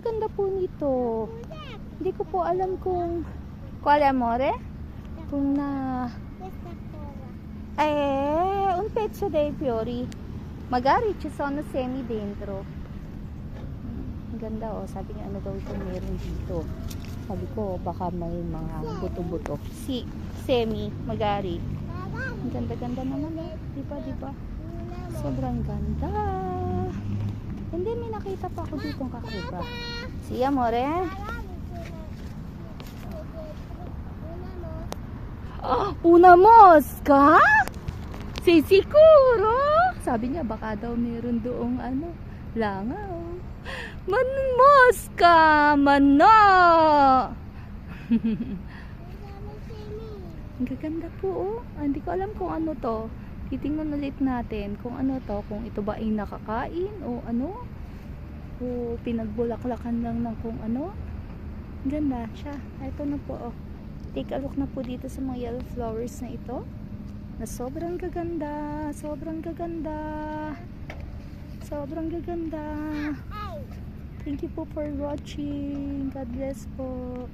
ganda po nito. Hindi ko po alam kung quale amore? Kung na un pezzo dei fiori. Magari ci sono semi dentro. Ang ganda oh. Sabi niya ano daw ito meron dito. Sabi ko baka may mga buto-buto. Si, semi, magari. Ang ganda-ganda naman eh. Diba, diba? Sobrang ganda. Hindi, may nakita pa ako ditong kakaiba. Si amore. Una mosca? Si siguro? Sabi niya baka daw meron doong ano, langaw. Mosca, mano. Ang gaganda po oh. Hindi ko alam kung ano to. Titingnan ulit natin kung ano to, kung ito ba ay nakakain o ano. O pinagbulaklakan lang ng kung ano. Ang ganda siya. Ito na po oh. Take a look na po dito sa mga yellow flowers na ito. Na sobrang gaganda. Sobrang gaganda. Sobrang gaganda. Thank you po for watching. God bless po.